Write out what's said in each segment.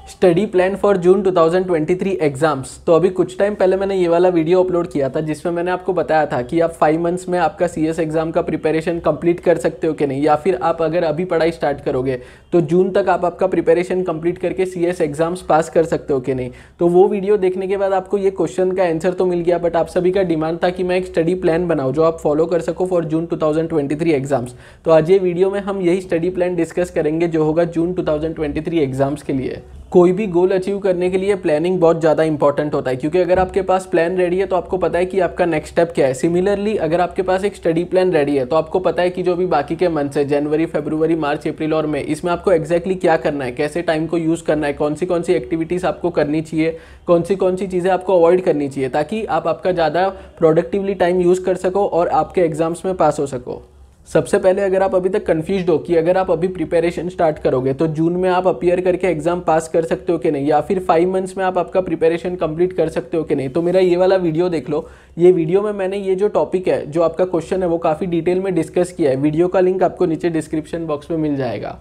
Study plan for June 2023 exams. तो अभी कुछ टाइम पहले मैंने ये वाला वीडियो अपलोड किया था जिसमें मैंने आपको बताया था कि आप 5 मंथ्स में आपका सीएस एग्जाम का प्रिपरेशन कंप्लीट कर सकते हो कि नहीं, या फिर आप अगर अभी पढ़ाई स्टार्ट करोगे तो जून तक आप आपका प्रिपरेशन कंप्लीट करके सीएस एग्जाम्स पास कर सकते हो कि नहीं। तो वो वीडियो देखने के बाद आपको ये क्वेश्चन का आंसर तो मिल गया, बट आप सभी का डिमांड था कि मैं एक स्टडी प्लान बनाऊँ जो आप फॉलो कर सको फॉर जून 2023 एग्जाम्स। तो आज ये वीडियो में हम यही स्टडी प्लान डिस्कस करेंगे जो होगा जून 2023 एग्जाम्स के लिए। कोई भी गोल अचीव करने के लिए प्लानिंग बहुत ज़्यादा इंपॉर्टेंट होता है, क्योंकि अगर आपके पास प्लान रेडी है तो आपको पता है कि आपका नेक्स्ट स्टेप क्या है। सिमिलरली अगर आपके पास एक स्टडी प्लान रेडी है तो आपको पता है कि जो भी बाकी के मंथ्स है, जनवरी, फरवरी, मार्च, अप्रैल और मई, इसमें आपको एक्जैक्टली क्या करना है, कैसे टाइम को यूज़ करना है, कौन सी एक्टिविटीज़ आपको करनी चाहिए, कौन सी चीज़ें आपको अवॉइड करनी चाहिए, ताकि आप आपका ज़्यादा प्रोडक्टिवली टाइम यूज़ कर सको और आपके एग्जाम्स में पास हो सको। सबसे पहले अगर आप अभी तक कंफ्यूज्ड हो कि अगर आप अभी प्रिपरेशन स्टार्ट करोगे तो जून में आप अपीयर करके एग्जाम पास कर सकते हो कि नहीं, या फिर 5 मंथ्स में आप आपका प्रिपरेशन कंप्लीट कर सकते हो कि नहीं, तो मेरा ये वाला वीडियो देख लो। ये वीडियो में मैंने ये जो टॉपिक है, जो आपका क्वेश्चन है, वो काफ़ी डिटेल में डिस्कस किया है। वीडियो का लिंक आपको नीचे डिस्क्रिप्शन बॉक्स में मिल जाएगा।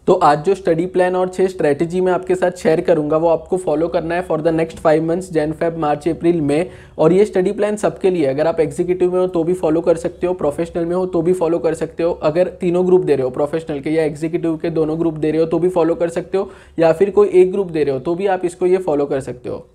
तो आज जो स्टडी प्लान और 6 स्ट्रैटेजी मैं आपके साथ शेयर करूंगा वो आपको फॉलो करना है for the next 5 months, Jan, Feb, March, April, May. और ये स्टडी प्लान सबके लिए, अगर आप एग्जीक्यूटिव में हो तो भी फॉलो कर सकते हो, प्रोफेशनल में हो तो भी फॉलो कर सकते हो, अगर तीनों ग्रुप दे रहे हो, प्रोफेशनल के या एग्जीक्यूटिव के दोनों ग्रुप दे रहे हो तो भी फॉलो कर सकते हो, या फिर कोई एक ग्रुप दे रहे हो तो भी आप इसको ये फॉलो कर सकते हो।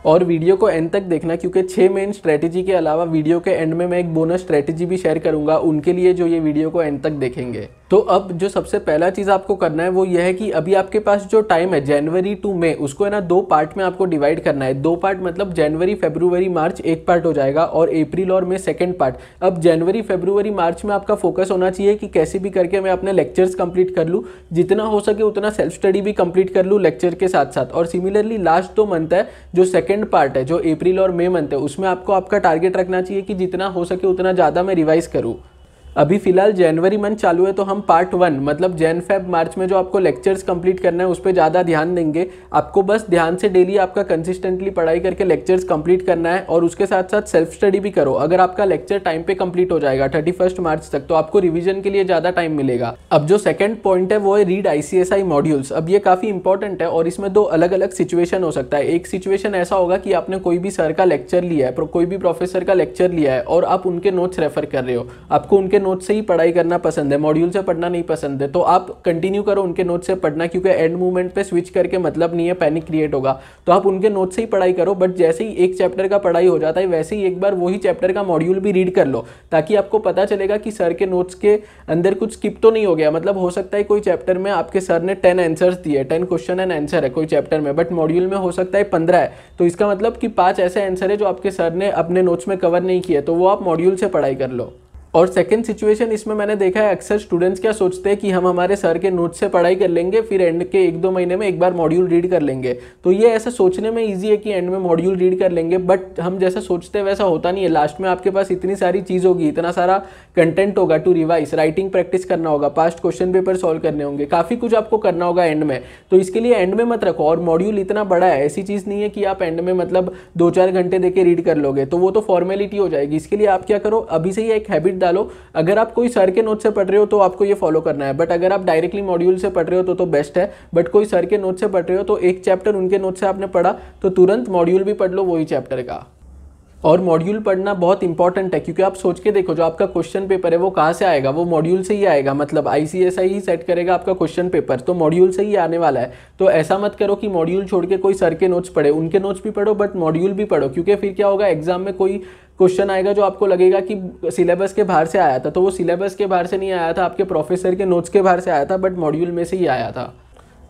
और वीडियो को एंड तक देखना, क्योंकि 6 मेन स्ट्रैटेजी के अलावा वीडियो के एंड में मैं एक बोनस स्ट्रैटेजी भी शेयर करूंगा उनके लिए जो ये वीडियो को एंड तक देखेंगे। तो अब जो सबसे पहला चीज़ आपको करना है वो यह है कि अभी आपके पास जो टाइम है जनवरी टू मई, उसको है ना 2 पार्ट में आपको डिवाइड करना है। 2 पार्ट मतलब जनवरी, फरवरी, मार्च एक पार्ट हो जाएगा और अप्रैल और मई सेकेंड पार्ट। अब जनवरी, फरवरी, मार्च में आपका फोकस होना चाहिए कि कैसे भी करके मैं अपने लेक्चर्स कंप्लीट कर लूँ, जितना हो सके उतना सेल्फ स्टडी भी कंप्लीट कर लूँ लेक्चर के साथ साथ। और सिमिलरली लास्ट 2 मंथ है, जो सेकेंड पार्ट है, जो अप्रैल और मई मंथ है, उसमें आपको आपका टारगेट रखना चाहिए कि जितना हो सके उतना ज़्यादा मैं रिवाइज करूँ। अभी फिलहाल जनवरी मंथ चालू है तो हम पार्ट 1 मतलब जैन, फेब, मार्च में जो आपको लेक्चर्स कंप्लीट करना है उस पर ज़्यादा ध्यान देंगे। आपको बस ध्यान से डेली आपका कंसिस्टेंटली पढ़ाई करके लेक्चर्स कंप्लीट करना है और उसके साथ साथ सेल्फ स्टडी भी करो। अगर आपका लेक्चर टाइम पे कंप्लीट हो जाएगा 31 मार्च तक तो आपको रिवीजन के लिए ज़्यादा टाइम मिलेगा। अब जो सेकेंड पॉइंट है वो है रीड ICSI मॉड्यूल्स। अब ये काफ़ी इंपॉर्टेंट है और इसमें 2 अलग अलग सिचुएशन हो सकता है। एक सिचुएशन ऐसा होगा कि आपने कोई भी सर का लेक्चर लिया है, कोई भी प्रोफेसर का लेक्चर लिया है और आप उनके नोट्स रेफर कर रहे हो, आपको उनके नोट्स से ही पढ़ाई करना पसंद है, मॉड्यूल से पढ़ना नहीं पसंद है, तो आप कंटिन्यू करो उनके नोट से पढ़ना, क्योंकि एंड मूवमेंट पे स्विच करके मतलब नहीं है, पैनिक क्रिएट होगा। तो आप उनके नोट से ही पढ़ाई करो, बट जैसे ही एक चैप्टर का पढ़ाई हो जाता है वैसे ही एक बार वही चैप्टर का मॉड्यूल भी रीड कर लो, ताकि आपको पता चलेगा कि सर के नोट्स के अंदर कुछ स्किप तो नहीं हो गया। मतलब हो सकता है कोई चैप्टर में आपके सर ने 10 आंसर्स दिए, 10 क्वेश्चन एंड आंसर है कोई चैप्टर में, बट मॉड्यूल में हो सकता है 15 है, तो इसका मतलब कि 5 ऐसे आंसर है जो आपके सर ने अपने नोट्स में कवर नहीं किए, तो वो आप मॉड्यूल से पढ़ाई कर लो। और सेकंड सिचुएशन इसमें मैंने देखा है अक्सर स्टूडेंट्स क्या सोचते हैं कि हम हमारे सर के नोट्स से पढ़ाई कर लेंगे, फिर एंड के 1-2 महीने में एक बार मॉड्यूल रीड कर लेंगे। तो ये ऐसा सोचने में इजी है कि एंड में मॉड्यूल रीड कर लेंगे, बट हम जैसा सोचते हैं वैसा होता नहीं है। लास्ट में आपके पास इतनी सारी चीज़ होगी, इतना सारा कंटेंट होगा टू रिवाइज, राइटिंग प्रैक्टिस करना होगा, पास्ट क्वेश्चन पेपर सॉल्व करने होंगे, काफ़ी कुछ आपको करना होगा एंड में। तो इसके लिए एंड में मत रखो। और मॉड्यूल इतना बड़ा है, ऐसी चीज़ नहीं है कि आप एंड में मतलब 2-4 घंटे देके रीड कर लोगे, तो वो तो फॉर्मेलिटी हो जाएगी। इसके लिए आप क्या करो, अभी से ही एक हैबिट डालो। अगर आप कोई सर के नोट से पढ़ रहे हो तो आपको ये फॉलो करना है, बट अगर आप डायरेक्टली मॉड्यूल से पढ़ रहे हो तो बेस्ट है। बट कोई सर के नोट से पढ़ रहे हो तो एक चैप्टर उनके नोट से आपने पढ़ा तो तुरंत मॉड्यूल भी पढ़ लो वही चैप्टर का। और मॉड्यूल पढ़ना बहुत इंपॉर्टेंट है, क्योंकि आप सोच के देखो जो आपका क्वेश्चन पेपर है वो कहाँ से आएगा, वो मॉड्यूल से ही आएगा। मतलब ICSI ही सेट करेगा आपका क्वेश्चन पेपर, तो मॉड्यूल से ही आने वाला है। तो ऐसा मत करो कि मॉड्यूल छोड़ के कोई सर के नोट्स पढ़े, उनके नोट्स भी पढ़ो बट मॉड्यूल भी पढ़ो, क्योंकि फिर क्या होगा, एग्जाम में कोई क्वेश्चन आएगा जो आपको लगेगा कि सिलेबस के बाहर से आया था, तो वो सिलेबस के बाहर से नहीं आया था, आपके प्रोफेसर के नोट्स के बाहर से आया था, बट मॉड्यूल में से ही आया था।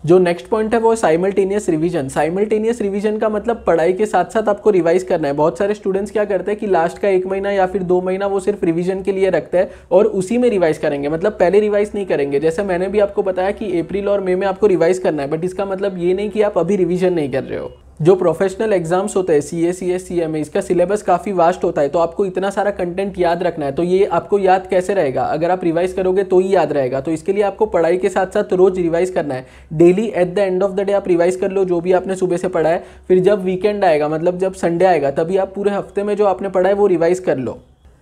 जो नेक्स्ट पॉइंट है वो साइमल्टेनियस रिवीजन। साइमल्टेनियस रिवीजन का मतलब पढ़ाई के साथ साथ आपको रिवाइज करना है। बहुत सारे स्टूडेंट्स क्या करते हैं कि लास्ट का 1 महीना या फिर 2 महीना वो सिर्फ रिवीजन के लिए रखते हैं और उसी में रिवाइज करेंगे, मतलब पहले रिवाइज नहीं करेंगे। जैसे मैंने भी आपको बताया कि अप्रैल और मई में आपको रिवाइज करना है, बट इसका मतलब ये नहीं कि आप अभी रिवीजन नहीं कर रहे हो। जो प्रोफेशनल एग्जाम्स होते हैं CA, CS, CMA, इसका सिलेबस काफ़ी वास्ट होता है, तो आपको इतना सारा कंटेंट याद रखना है। तो ये आपको याद कैसे रहेगा, अगर आप रिवाइज करोगे तो ही याद रहेगा। तो इसके लिए आपको पढ़ाई के साथ साथ रोज रिवाइज करना है। Daily at the end of the day आप रिवाइज कर लो जो भी आपने सुबह से पढ़ा है, फिर जब वीकेंड आएगा मतलब जब संडे आएगा तभी आप पूरे हफ्ते में जो आपने पढ़ा है वो रिवाइज कर लो।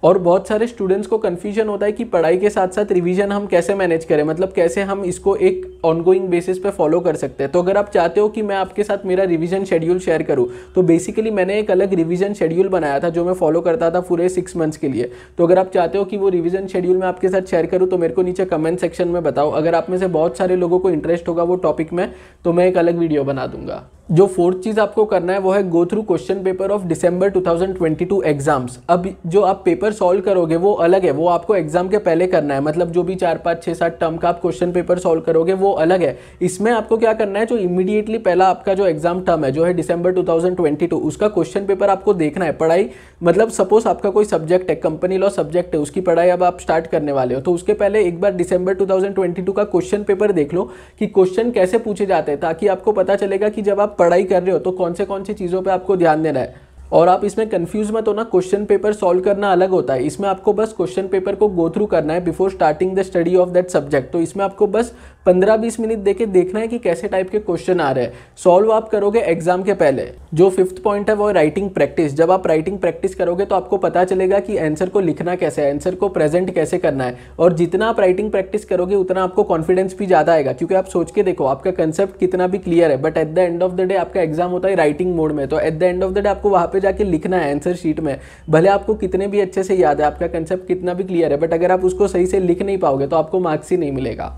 और बहुत सारे स्टूडेंट्स को कन्फ्यूजन होता है कि पढ़ाई के साथ साथ रिवीजन हम कैसे मैनेज करें, मतलब कैसे हम इसको एक ऑनगोइंग बेसिस पे फॉलो कर सकते हैं। तो अगर आप चाहते हो कि मैं आपके साथ मेरा रिवीजन शेड्यूल शेयर करूं, तो बेसिकली मैंने एक अलग रिवीजन शेड्यूल बनाया था जो मैं फॉलो करता था पूरे 6 मंथ्स के लिए। तो अगर आप चाहते हो कि वो रिवीजन शेड्यूल मैं आपके साथ शेयर करूँ तो मेरे को नीचे कमेंट सेक्शन में बताओ। अगर आप में से बहुत सारे लोगों को इंटरेस्ट होगा वो टॉपिक में, तो मैं एक अलग वीडियो बना दूंगा। जो फोर्थ चीज़ आपको करना है वो है go through question paper of December 2022 exams. अब जो आप पेपर सॉल्व करोगे वो अलग है, वो आपको एग्जाम के पहले करना है। मतलब जो भी 4, 5, 6, 7 टर्म का आप क्वेश्चन पेपर सॉल्व करोगे वो अलग है। इसमें आपको क्या करना है, जो इमीडिएटली पहला आपका जो एग्जाम टर्म है जो है दिसंबर 2022, उसका क्वेश्चन पेपर आपको देखना है। पढ़ाई मतलब सपोज आपका कोई सब्जेक्ट है, कंपनी लॉ सब्जेक्ट है, उसकी पढ़ाई अब आप स्टार्ट करने वाले हो, तो उसके पहले एक बार दिसंबर 2022 का क्वेश्चन पेपर देख लो कि क्वेश्चन कैसे पूछे जाते हैं, ताकि आपको पता चलेगा कि जब आप पढ़ाई कर रहे हो तो कौन सी चीज़ों पे आपको ध्यान देना है। और आप इसमें कंफ्यूज मत होना, क्वेश्चन पेपर सॉल्व करना अलग होता है। इसमें आपको बस क्वेश्चन पेपर को गो थ्रू करना है before starting the study of that subject. तो इसमें आपको बस 15-20 मिनट देके देखना है कि कैसे टाइप के क्वेश्चन आ रहे हैं। सॉल्व आप करोगे एग्जाम के पहले। जो 5th पॉइंट है वो राइटिंग प्रैक्टिस। जब आप राइटिंग प्रैक्टिस करोगे तो आपको पता चलेगा कि आंसर को लिखना कैसे है, आंसर को प्रेजेंट कैसे करना है। और जितना आप राइटिंग प्रैक्टिस करोगे उतना आपको कॉन्फिडेंस भी ज़्यादा आएगा, क्योंकि आप सोच के देखो आपका कंसेप्ट कितना भी क्लियर है, but at the end of the day आपका एग्जाम होता है राइटिंग मोड में। तो at the end of the day आपको वहाँ पे जाके लिखना है आंसर शीट में। भले आपको कितने भी अच्छे से याद है, आपका कंसेप्ट कितना भी क्लियर है, बट अगर आप उसको सही से लिख नहीं पाओगे तो आपको मार्क्स ही नहीं मिलेगा।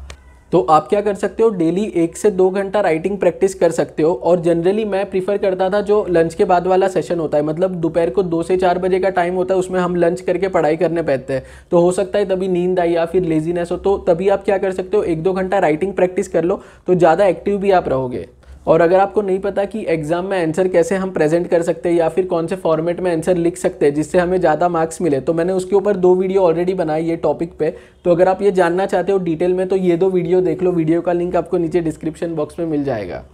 तो आप क्या कर सकते हो, डेली 1 से 2 घंटा राइटिंग प्रैक्टिस कर सकते हो। और जनरली मैं प्रीफर करता था जो लंच के बाद वाला सेशन होता है, मतलब दोपहर को 2 से 4 बजे का टाइम होता है, उसमें हम लंच करके पढ़ाई करने बैठते हैं। तो हो सकता है तभी नींद आई या फिर लेजीनेस हो, तो तभी आप क्या कर सकते हो, 1-2 घंटा राइटिंग प्रैक्टिस कर लो, तो ज़्यादा एक्टिव भी आप रहोगे। और अगर आपको नहीं पता कि एग्जाम में आंसर कैसे हम प्रेजेंट कर सकते हैं या फिर कौन से फॉर्मेट में आंसर लिख सकते हैं जिससे हमें ज़्यादा मार्क्स मिले, तो मैंने उसके ऊपर 2 वीडियो ऑलरेडी बनाई ये टॉपिक पे। तो अगर आप ये जानना चाहते हो डिटेल में तो ये 2 वीडियो देख लो, वीडियो का लिंक आपको नीचे डिस्क्रिप्शन बॉक्स में मिल जाएगा।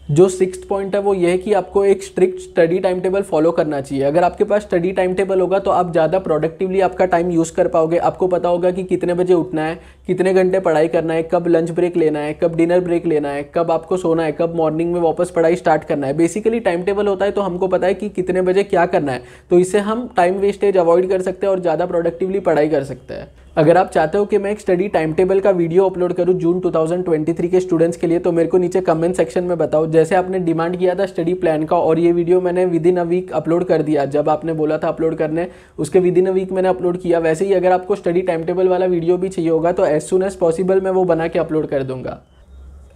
जो 6th पॉइंट है वो ये है कि आपको एक strict study time table follow करना चाहिए। अगर आपके पास स्टडी टाइम टेबल होगा तो आप ज़्यादा प्रोडक्टिवली आपका टाइम यूज़ कर पाओगे। आपको पता होगा कि कितने बजे उठना है, कितने घंटे पढ़ाई करना है, कब लंच ब्रेक लेना है, कब डिनर ब्रेक लेना है, कब आपको सोना है, कब मॉर्निंग में वापस पढ़ाई स्टार्ट करना है। बेसिकली टाइम टेबल होता है तो हमको पता है कि कितने बजे क्या करना है, तो इससे हम टाइम वेस्टेज अवॉइड कर सकते हैं और ज़्यादा प्रोडक्टिवली पढ़ाई कर सकते हैं। अगर आप चाहते हो कि मैं एक स्टडी टाइम टेबल का वीडियो अपलोड करूं जून 2023 के स्टूडेंट्स के लिए, तो मेरे को नीचे कमेंट सेक्शन में बताओ। जैसे आपने डिमांड किया था स्टडी प्लान का, और ये वीडियो मैंने within a week upload कर दिया। जब आपने बोला था अपलोड करने, उसके विद इन अ वीक मैंने अपलोड किया। वैसे ही अगर आपको स्टडी टाइम टेबल वाला वीडियो भी चाहिए होगा तो एज सुन एज पॉसिबल मैं वो बना के अपलोड कर दूंगा।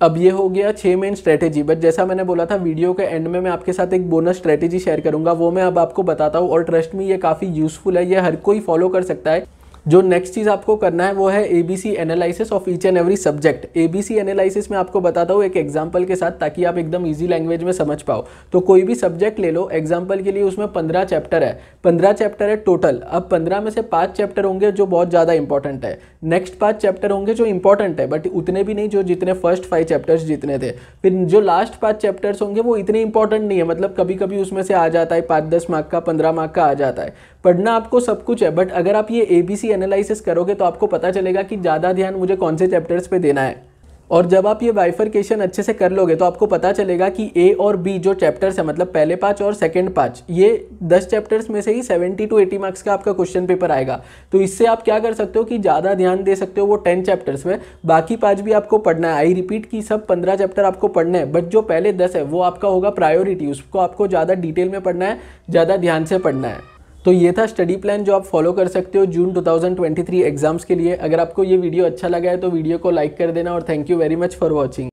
अब ये हो गया 6 मेन स्ट्रेटेजी, बट जैसा मैंने बोला था वीडियो के एंड में मैं आपके साथ एक बोनस स्ट्रेटेजी शेयर करूंगा, वो मैं अब आपको बताता हूँ। और ट्रस्ट मी ये काफ़ी यूजफुल है, ये हर कोई फॉलो कर सकता है। जो नेक्स्ट चीज़ आपको करना है वो है ABC analysis of each and every subject. ABC analysis में आपको बताता हूँ एक एग्जांपल के साथ, ताकि आप एकदम इजी लैंग्वेज में समझ पाओ। तो कोई भी सब्जेक्ट ले लो, एग्जांपल के लिए उसमें 15 चैप्टर है, 15 चैप्टर है टोटल। अब 15 में से 5 चैप्टर होंगे जो बहुत ज़्यादा इंपॉर्टेंट है, नेक्स्ट 5 चैप्टर होंगे जो इंपॉर्टेंट है बट उतने भी नहीं जो जितने फर्स्ट 5 चैप्टर्स जितने थे। फिर जो लास्ट 5 चैप्टर्स होंगे वो इतने इंपॉर्टेंट नहीं है, मतलब कभी कभी उसमें से आ जाता है 5-10 मार्क का, 15 मार्क का आ जाता है। पढ़ना आपको सब कुछ है, बट अगर आप ये ABC एनालिसिस करोगे तो आपको पता चलेगा कि ज़्यादा ध्यान मुझे कौन से चैप्टर्स पे देना है। और जब आप ये बाइफरकेशन अच्छे से कर लोगे तो आपको पता चलेगा कि A और B जो चैप्टर्स है, मतलब पहले 5 और सेकंड 5, ये 10 चैप्टर्स में से ही 70 to 80 मार्क्स का आपका क्वेश्चन पेपर आएगा। तो इससे आप क्या कर सकते हो कि ज़्यादा ध्यान दे सकते हो वो 10 चैप्टर्स में, बाकी 5 भी आपको पढ़ना है। आई रिपीट कि सब 15 चैप्टर आपको पढ़ना है, बट जो पहले 10 है वो आपका होगा प्रायोरिटी, उसको आपको ज़्यादा डिटेल में पढ़ना है, ज़्यादा ध्यान से पढ़ना है। तो ये था स्टडी प्लान जो आप फॉलो कर सकते हो जून 2023 एग्जाम्स के लिए। अगर आपको ये वीडियो अच्छा लगा है तो वीडियो को लाइक कर देना, और thank you very much for watching.